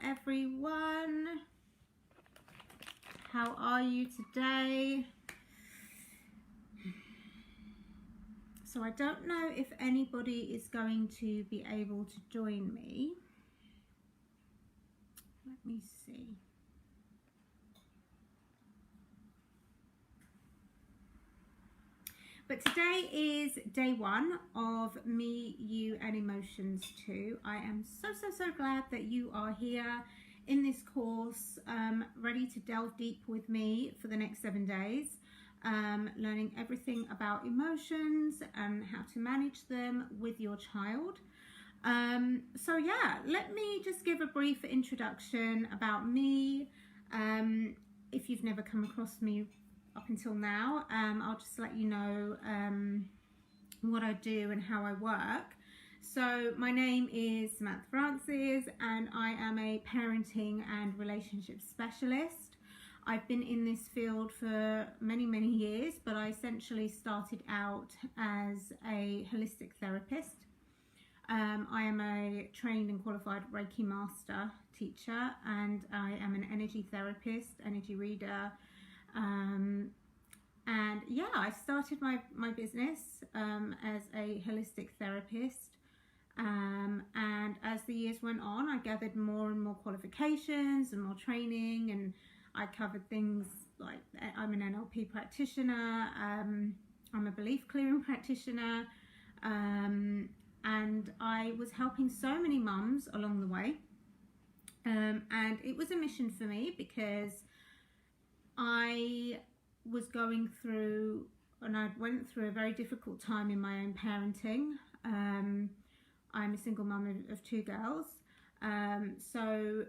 everyone. How are you today? So I don't know if anybody is going to be able to join me. Let me see. But today is day one of Me, You and Emotions 2. I am so glad that you are here in this course, ready to delve deep with me for the next 7 days, learning everything about emotions and how to manage them with your child. So yeah, let me just give a brief introduction about me. If you've never come across me up until now, I'll just let you know what I do and how I work. So my name is Samantha Francis and I am a parenting and relationship specialist. I've been in this field for many years, but I essentially started out as a holistic therapist. I am a trained and qualified Reiki master teacher, and I am an energy therapist, energy reader. And yeah, I started my business as a holistic therapist, and as the years went on, I gathered more and more qualifications and more training, and I covered things like I'm an NLP practitioner, I'm a belief clearing practitioner, and I was helping so many mums along the way, and it was a mission for me because I was going through, and I went through a very difficult time in my own parenting. I'm a single mum of 2 girls, so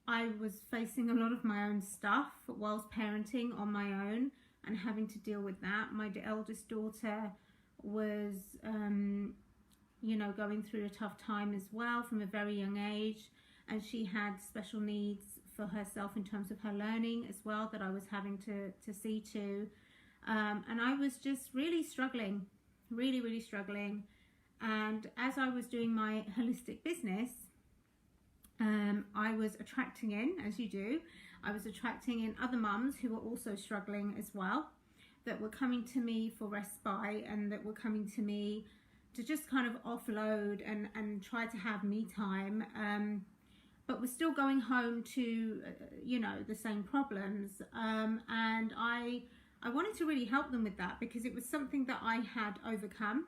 I was facing a lot of my own stuff whilst parenting on my own and having to deal with that. My eldest daughter was, going through a tough time as well from a very young age, and she had special needs for herself in terms of her learning as well that I was having to see to, and I was just really struggling, really struggling. And as I was doing my holistic business, I was attracting in, as you do, I was attracting in other mums who were also struggling as well, that were coming to me for respite, and that were coming to me to just kind of offload and try to have me time, but we're still going home to, the same problems. And I wanted to really help them with that because it was something that I had overcome.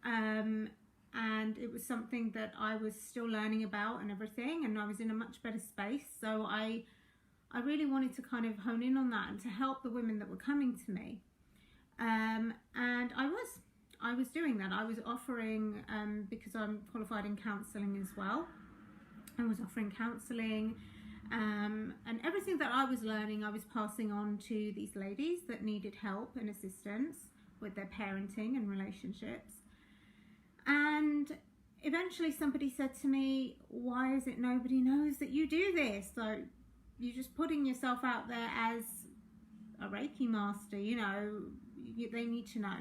And it was something that I was still learning about and everything, and I was in a much better space. So I really wanted to kind of hone in on that and to help the women that were coming to me. And I was doing that. I was offering, because I'm qualified in counselling as well, I was offering counselling, and everything that I was learning I was passing on to these ladies that needed help and assistance with their parenting and relationships. And eventually somebody said to me, why is it nobody knows that you do this? So you're just putting yourself out there as a Reiki master, they need to know.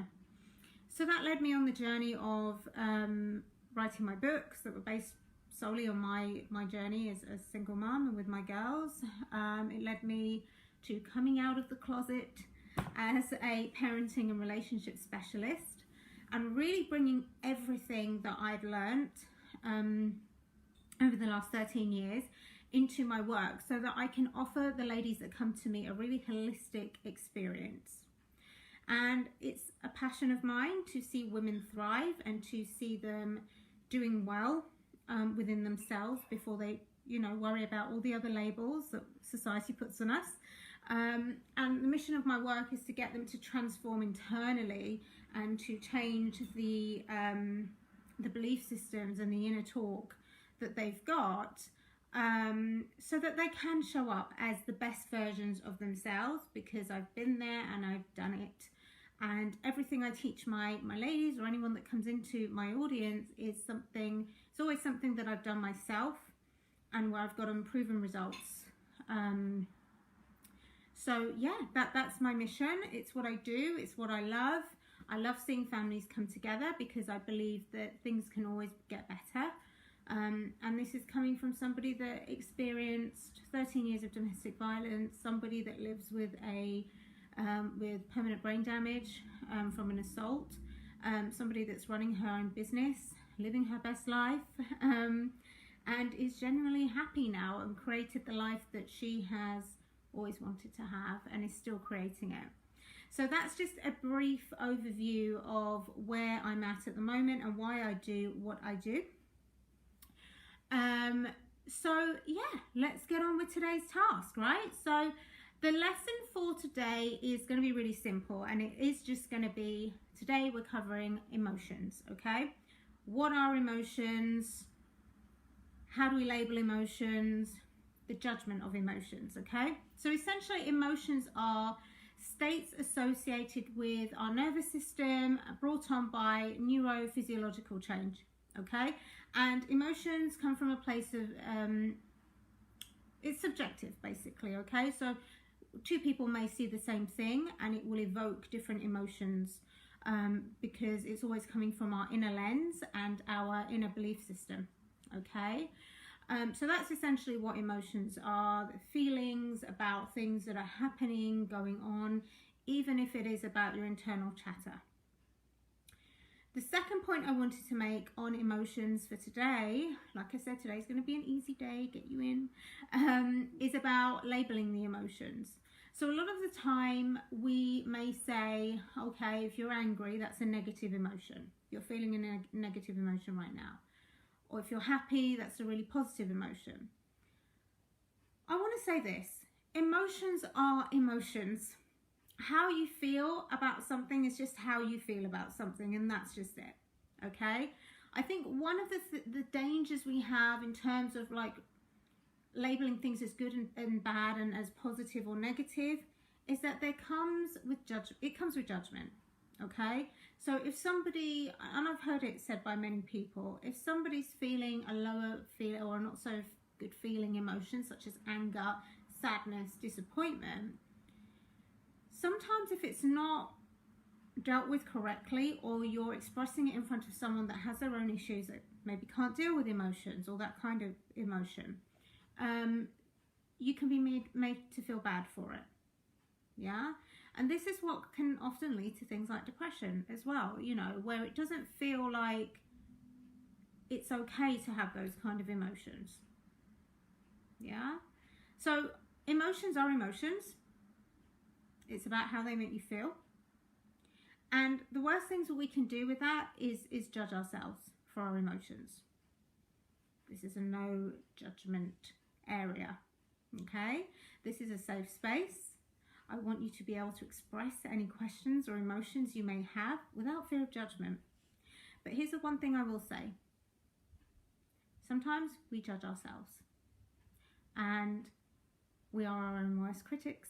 So that led me on the journey of writing my books that were based solely on my journey as a single mum and with my girls. It led me to coming out of the closet as a parenting and relationship specialist, and really bringing everything that I'd learnt over the last 13 years into my work, so that I can offer the ladies that come to me a really holistic experience. And it's a passion of mine to see women thrive and to see them doing well within themselves before they, worry about all the other labels that society puts on us. And the mission of my work is to get them to transform internally and to change the belief systems and the inner talk that they've got, so that they can show up as the best versions of themselves, because I've been there and I've done it. And everything I teach my ladies or anyone that comes into my audience is it's always something that I've done myself and where I've got proven results. So yeah, that's my mission. It's what I do. It's what I love. I love seeing families come together because I believe that things can always get better. And this is coming from somebody that experienced 13 years of domestic violence, somebody that lives with with permanent brain damage from an assault, somebody that's running her own business, living her best life, and is genuinely happy now and created the life that she has always wanted to have and is still creating it. So that's just a brief overview of where I'm at the moment and why I do what I do. So yeah, let's get on with today's task, right? So the lesson for today is going to be really simple, and it is just going to be, today we're covering emotions, okay? What are emotions? How do we label emotions? The judgment of emotions, okay? So essentially emotions are states associated with our nervous system brought on by neurophysiological change, okay? And emotions come from a place of, it's subjective basically, okay? So two people may see the same thing and it will evoke different emotions because it's always coming from our inner lens and our inner belief system, okay? So that's essentially what emotions are, the feelings about things that are happening, going on, even if it is about your internal chatter. The second point I wanted to make on emotions for today, like I said, today's going to be an easy day, get you in, is about labeling the emotions. So a lot of the time we may say, okay, if you're angry, that's a negative emotion. You're feeling a negative emotion right now. Or if you're happy, that's a really positive emotion. I want to say this, emotions are emotions. How you feel about something is just how you feel about something, and that's just it, okay? I think one of the dangers we have in terms of like labeling things as good and bad and as positive or negative is that it comes with judgment, okay? So if somebody, and I've heard it said by many people, if somebody's feeling a lower feel or not so good feeling emotions such as anger, sadness, disappointment, sometimes if it's not dealt with correctly, or you're expressing it in front of someone that has their own issues that maybe can't deal with emotions or that kind of emotion, you can be made to feel bad for it. Yeah, and this is what can often lead to things like depression as well, you know, where it doesn't feel like it's okay to have those kind of emotions. Yeah, so emotions are emotions. It's about how they make you feel. And the worst things that we can do with that is judge ourselves for our emotions. This is a no judgment area, okay? This is a safe space. I want you to be able to express any questions or emotions you may have without fear of judgment. But here's the one thing I will say. Sometimes we judge ourselves. And we are our own worst critics.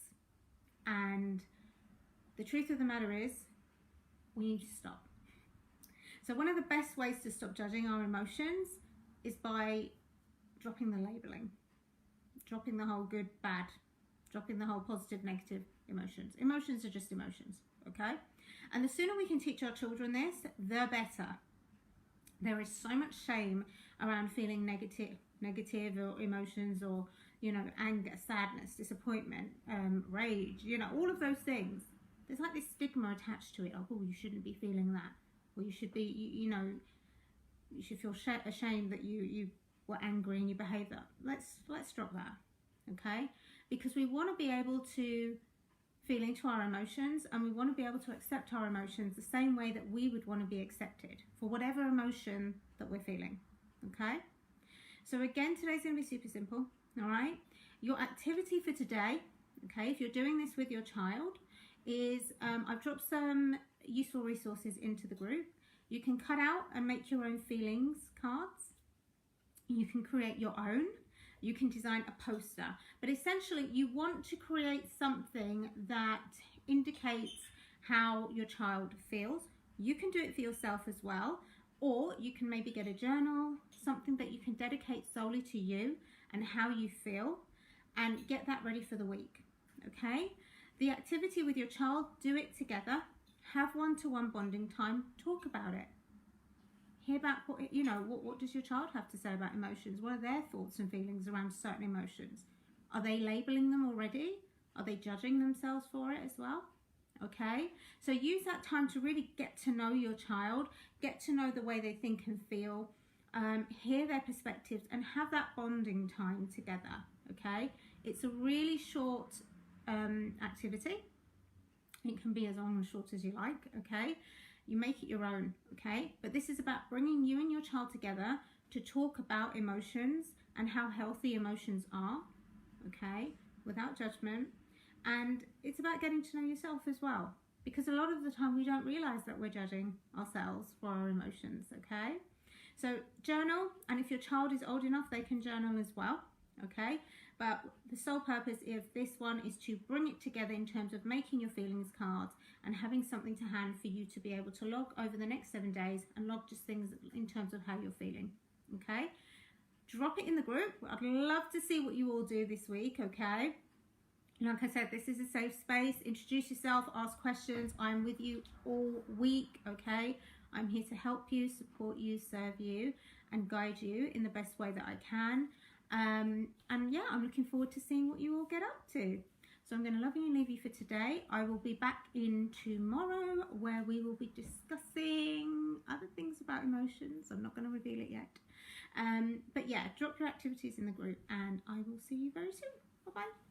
And the truth of the matter is, we need to stop. So one of the best ways to stop judging our emotions is by dropping the labeling, dropping the whole good, bad, dropping the whole positive, negative emotions. Emotions are just emotions, okay? And the sooner we can teach our children this, the better. There is so much shame around feeling negative or emotions, or you know, anger, sadness, disappointment, rage, you know, all of those things. There's like this stigma attached to it. Like, oh, you shouldn't be feeling that. Or you should be, you know, you should feel ashamed that you were angry and you behaved that. Let's drop that, okay? Because we want to be able to feel into our emotions, and we want to be able to accept our emotions the same way that we would want to be accepted for whatever emotion that we're feeling, okay? So again, today's going to be super simple. All right, your activity for today, okay, if you're doing this with your child, is I've dropped some useful resources into the group. You can cut out and make your own feelings cards. You can create your own. You can design a poster. But essentially, you want to create something that indicates how your child feels. You can do it for yourself as well, or you can maybe get a journal, something that you can dedicate solely to you and how you feel, and get that ready for the week, okay? The activity with your child, do it together, have one-to-one bonding time, talk about it. Hear about what, you know, what does your child have to say about emotions? What are their thoughts and feelings around certain emotions? Are they labeling them already? Are they judging themselves for it as well? Okay, so use that time to really get to know your child, get to know the way they think and feel, hear their perspectives, and have that bonding time together. Okay, it's a really short activity. It can be as long or short as you like. Okay, you make it your own. Okay, but this is about bringing you and your child together to talk about emotions and how healthy emotions are. Okay, without judgment. And it's about getting to know yourself as well, because a lot of the time we don't realize that we're judging ourselves for our emotions. Okay, so journal, and if your child is old enough, they can journal as well. Okay, but the sole purpose of this one is to bring it together in terms of making your feelings cards and having something to hand for you to be able to log over the next 7 days, and log just things in terms of how you're feeling. Okay, drop it in the group. I'd love to see what you all do this week. Okay, like I said, this is a safe space. Introduce yourself, ask questions. I'm with you all week. Okay, I'm here to help you, support you, serve you, and guide you in the best way that I can. And yeah, I'm looking forward to seeing what you all get up to. So I'm going to lovingly leave you for today. I will be back in tomorrow, where we will be discussing other things about emotions. I'm not going to reveal it yet. But yeah, drop your activities in the group, and I will see you very soon. Bye-bye.